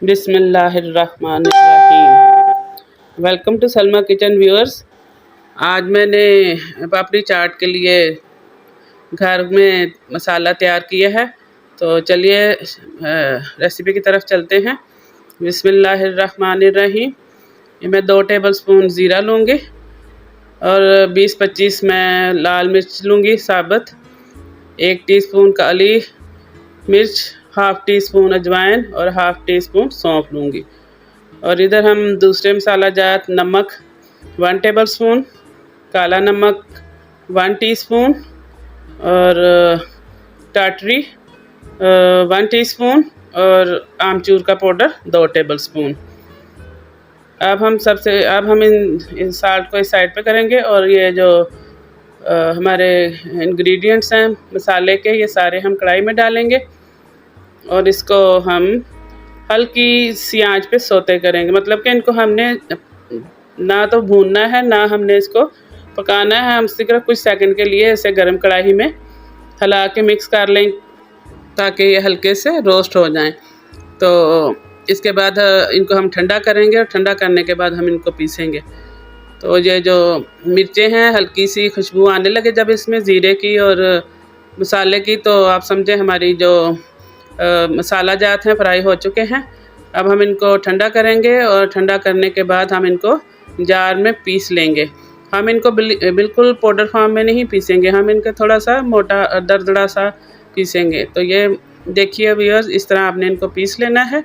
बिस्मिल्लाहिर्रहमानिर्रहीम। Welcome to Salma kitchen viewers. आज मैंने पापड़ी चाट के लिए घर में मसाला तैयार किया है, तो चलिए रेसिपी की तरफ चलते हैं। बिस्मिल्लाहिर्रहमानिर्रहीम। ये मैं 2 टेबलस्पून ज़ीरा लूँगी और 20-25 मैं लाल मिर्च लूँगी साबुत, 1 टीस्पून काली मिर्च, हाफ़ टी स्पून अजवाइन और हाफ़ टी स्पून सौंफ लूँगी। और इधर हम दूसरे मसाला जात नमक 1 टेबलस्पून, काला नमक 1 टीस्पून और टाटरी 1 टीस्पून और आमचूर का पाउडर 2 टेबलस्पून। अब हम इन साल्ट को इस साइड पे करेंगे और ये जो हमारे इंग्रेडिएंट्स हैं मसाले के, ये सारे हम कढ़ाई में डालेंगे और इसको हम हल्की सी आंच पे सौते करेंगे। मतलब कि इनको हमने ना तो भूनना है ना हमने इसको पकाना है, हम सिर्फ कुछ सेकंड के लिए इसे गरम कढ़ाई में हिला के मिक्स कर लें ताकि ये हल्के से रोस्ट हो जाएं। तो इसके बाद इनको हम ठंडा करेंगे और ठंडा करने के बाद हम इनको पीसेंगे। तो ये जो मिर्चें हैं हल्की सी खुशबू आने लगे जब इसमें ज़ीरे की और मसाले की, तो आप समझें हमारी जो मसाला जात हैं फ्राई हो चुके हैं। अब हम इनको ठंडा करेंगे और ठंडा करने के बाद हम इनको जार में पीस लेंगे। हम इनको बिल्कुल पाउडर फॉर्म में नहीं पीसेंगे, हम इनको थोड़ा सा मोटा दरदरा सा पीसेंगे। तो ये देखिए व्यूअर्स, इस तरह आपने इनको पीस लेना है।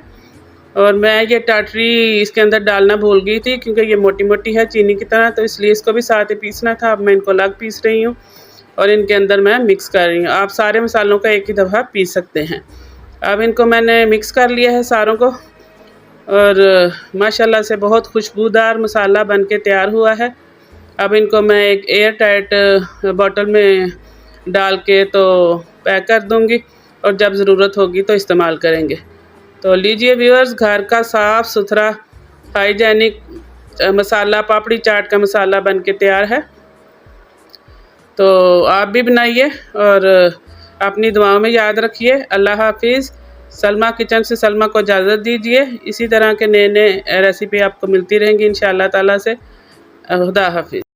और मैं ये टाटरी इसके अंदर डालना भूल गई थी क्योंकि ये मोटी मोटी है चीनी की तरह, तो इसलिए इसको भी साथ ही पीसना था। अब मैं इनको अलग पीस रही हूँ और इनके अंदर मैं मिक्स कर रही हूँ। आप सारे मसालों का एक ही दफ़ा पीस सकते हैं। अब इनको मैंने मिक्स कर लिया है सारों को और माशाल्लाह से बहुत खुशबूदार मसाला बनके तैयार हुआ है। अब इनको मैं एक एयर टाइट बॉटल में डाल के तो पैक कर दूँगी और जब ज़रूरत होगी तो इस्तेमाल करेंगे। तो लीजिए व्यूअर्स, घर का साफ़ सुथरा हाइजेनिक मसाला पापड़ी चाट का मसाला बनके तैयार है। तो आप भी बनाइए और अपनी दुआओं में याद रखिए। अल्लाह हाफिज़। सलमा किचन से सलमा को इजाज़त दीजिए। इसी तरह के नए नए रेसिपी आपको मिलती रहेंगी इंशाअल्लाह ताला से। खुदा हाफिज़।